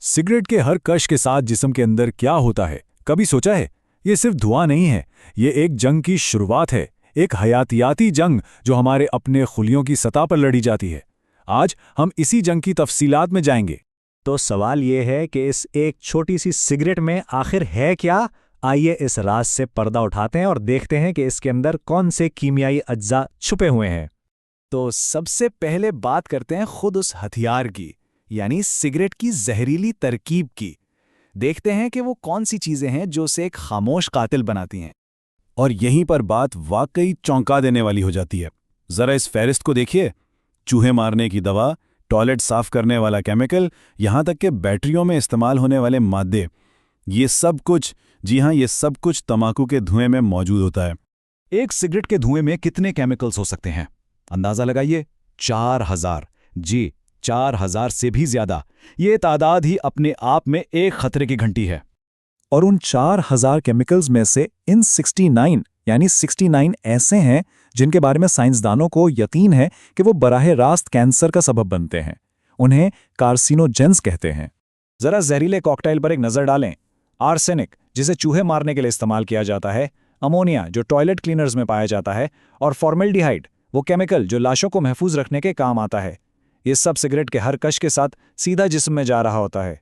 Cigarette के हर कश के साथ जिस्म के अंदर क्या होता है, कभी सोचा है? ये सिर्फ धुआं नहीं है, ये एक जंग की शुरुआत है, एक हयातियाती जंग जो हमारे अपने खुलियों की सतह पर लड़ी जाती है। आज हम इसी जंग की तफसीलात में जाएंगे। तो सवाल ये है कि इस एक छोटी सी सिगरेट में आखिर है क्या? आइए इस राज से पर्दा उठाते हैं और देखते हैं कि इसके अंदर कौन से कीमियाई अज्जा छुपे हुए हैं। तो सबसे पहले बात करते हैं खुद उस हथियार की, यानी सिगरेट की जहरीली तरकीब की। देखते हैं कि वो कौन सी चीजें हैं जो उसे एक खामोश कातिल बनाती हैं। और यहीं पर बात वाकई चौंका देने वाली हो जाती है। जरा इस फहरिस्त को देखिए। चूहे मारने की दवा, टॉयलेट साफ करने वाला केमिकल, यहां तक कि बैटरियों में इस्तेमाल होने वाले मादे, ये सब कुछ, जी हां, ये सब कुछ तंबाकू के धुएं में मौजूद होता है। एक सिगरेट के धुएं में कितने केमिकल्स हो सकते हैं? अंदाजा लगाइए। 4000। जी, 4000 से भी ज्यादा। ये तादाद ही अपने आप में एक खतरे की घंटी है। और उन 4000 केमिकल्स में से इन 69 ऐसे हैं जिनके बारे में साइंसदानों को यकीन है कि वो बराह रास्त कैंसर का सबब बनते हैं। उन्हें कार्सिनोजेंस कहते हैं। जरा जहरीले कॉकटेल पर एक नजर डालें। आर्सेनिक, जिसे चूहे मारने के लिए इस्तेमाल किया जाता है, अमोनिया, जो टॉयलेट क्लीनर्स में पाया जाता है, और फॉर्मेल्डिहाइड, वो केमिकल जो लाशों को महफूज रखने के काम आता है। ये सब सिगरेट के हर कश के साथ सीधा जिस्म में जा रहा होता है।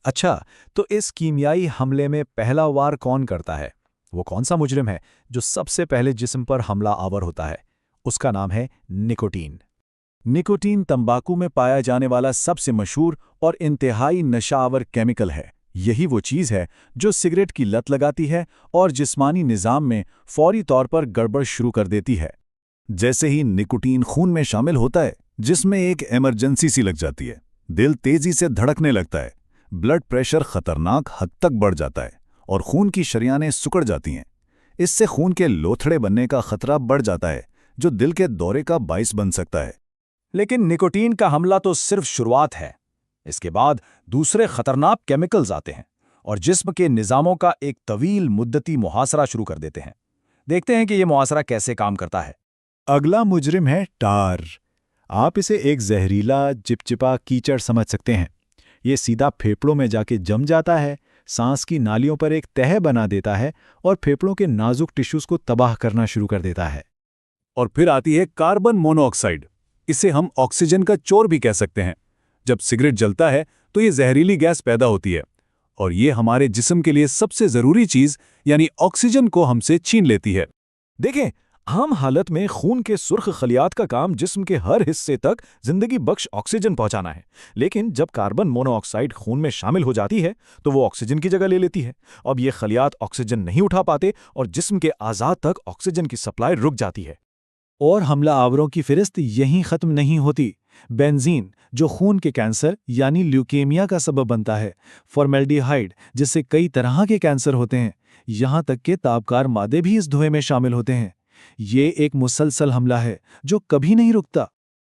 अच्छा, तो इस कीमियाई हमले में पहला वार कौन करता है? वो कौन सा मुजरिम है जो सबसे पहले जिस्म पर हमला आवर होता है? उसका नाम है निकोटीन। निकोटीन तंबाकू में पाया जाने वाला सबसे मशहूर और इंतहाई नशावर केमिकल है। यही वो चीज़ है जो सिगरेट की लत लगाती है और जिस्मानी निज़ाम में फौरी तौर पर गड़बड़ शुरू कर देती है। जैसे ही निकोटीन खून में शामिल होता है, जिसमें एक इमरजेंसी सी लग जाती है। दिल तेजी से धड़कने लगता है, ब्लड प्रेशर खतरनाक हद तक बढ़ जाता है और खून की शरियानें सिकुड़ जाती हैं। इससे खून के लोथड़े बनने का खतरा बढ़ जाता है, जो दिल के दौरे का बाइस बन सकता है। लेकिन निकोटीन का हमला तो सिर्फ शुरुआत है। इसके बाद दूसरे खतरनाक केमिकल्स आते हैं और जिस्म के निज़ामों का एक तवील मुद्दती मुहासरा शुरू कर देते हैं। देखते हैं कि यह मुहासरा कैसे काम करता है। अगला मुजरिम है टार। आप इसे एक जहरीला चिपचिपा कीचड़ समझ सकते हैं। ये सीधा फेफड़ों में जाके जम जाता है, सांस की नालियों पर एक तह बना देता है और फेफड़ों के नाजुक टिश्यूज को तबाह करना शुरू कर देता है। और फिर आती है कार्बन मोनोऑक्साइड। इसे हम ऑक्सीजन का चोर भी कह सकते हैं। जब सिगरेट जलता है तो ये जहरीली गैस पैदा होती है और ये हमारे जिस्म के लिए सबसे जरूरी चीज यानी ऑक्सीजन को हमसे छीन लेती है। देखें, आम हालत में खून के सुर्ख खलियात का काम जिस्म के हर हिस्से तक जिंदगी बख्श ऑक्सीजन पहुंचाना है। लेकिन जब कार्बन मोनोऑक्साइड खून में शामिल हो जाती है तो वो ऑक्सीजन की जगह ले लेती है। अब ये खलियात ऑक्सीजन नहीं उठा पाते और जिस्म के आज़ाद तक ऑक्सीजन की सप्लाई रुक जाती है। और हमला आवरों की फिरिस्त यहीं खत्म नहीं होती। बेंजीन, जो खून के कैंसर यानी ल्यूकेमिया का सबब बनता है, फॉर्मेल्डिहाइड, जिससे कई तरह के कैंसर होते हैं, यहाँ तक के ताबकार मादे भी इस धुएं में शामिल होते हैं। ये एक मुसलसल हमला है जो कभी नहीं रुकता।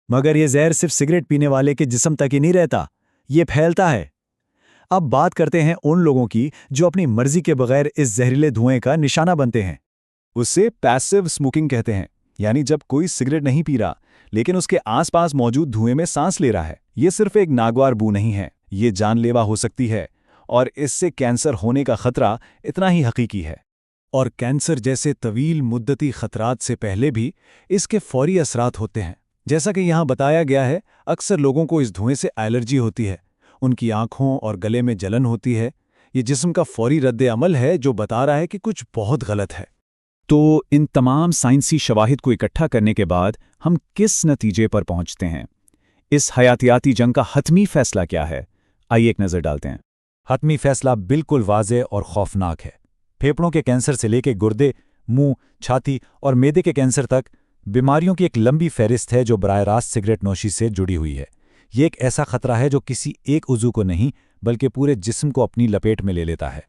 मगर ये जहर सिर्फ सिगरेट पीने वाले के जिस्म तक ही नहीं रहता, ये फैलता है। अब बात करते हैं उन लोगों की जो अपनी मर्जी के बगैर इस जहरीले धुएं का निशाना बनते हैं। उसे पैसिव स्मोकिंग कहते हैं, यानी जब कोई सिगरेट नहीं पी रहा लेकिन उसके आसपास मौजूद धुएं में सांस ले रहा है। ये सिर्फ एक नागवार बू नहीं है, ये जानलेवा हो सकती है और इससे कैंसर होने का खतरा इतना ही हकीकी है। और कैंसर जैसे तवील मुद्दती खतरात से पहले भी इसके फौरी असरात होते हैं। जैसा कि यहाँ बताया गया है, अक्सर लोगों को इस धुएं से एलर्जी होती है, उनकी आंखों और गले में जलन होती है। ये जिस्म का फौरी रद्द अमल है जो बता रहा है कि कुछ बहुत गलत है। तो इन तमाम साइंसी शवाहिद को इकट्ठा करने के बाद हम किस नतीजे पर पहुंचते हैं? इस हयातियाती जंग का हतमी फैसला क्या है? आइए एक नज़र डालते हैं। हतमी फैसला बिल्कुल वाज़ेह और खौफनाक है। फेफड़ों के कैंसर से लेकर गुर्दे, मुंह, छाती और मैदे के कैंसर तक बीमारियों की एक लंबी फहरिस्त है जो बराह रास्त सिगरेट नोशी से जुड़ी हुई है। ये एक ऐसा खतरा है जो किसी एक उज़ू को नहीं बल्कि पूरे जिस्म को अपनी लपेट में ले लेता है।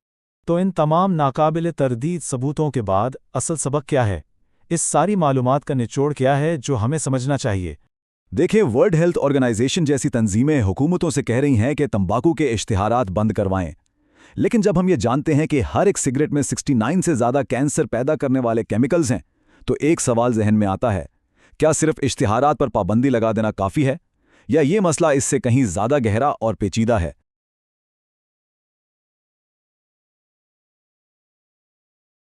तो इन तमाम नाकाबिल तरदीद सबूतों के बाद असल सबक क्या है? इस सारी मालूमात का निचोड़ क्या है जो हमें समझना चाहिए? देखिए, वर्ल्ड हेल्थ ऑर्गेनाइजेशन जैसी तंजीमें हुकूमतों से कह रही हैं कि तंबाकू के इश्तिहारात बंद करवाएं। लेकिन जब हम ये जानते हैं कि हर एक सिगरेट में 69 से ज़्यादा कैंसर पैदा करने वाले केमिकल्स हैं, तो एक सवाल जहन में आता है, क्या सिर्फ इश्तिहारात पर पाबंदी लगा देना काफ़ी है या ये मसला इससे कहीं ज़्यादा गहरा और पेचीदा है?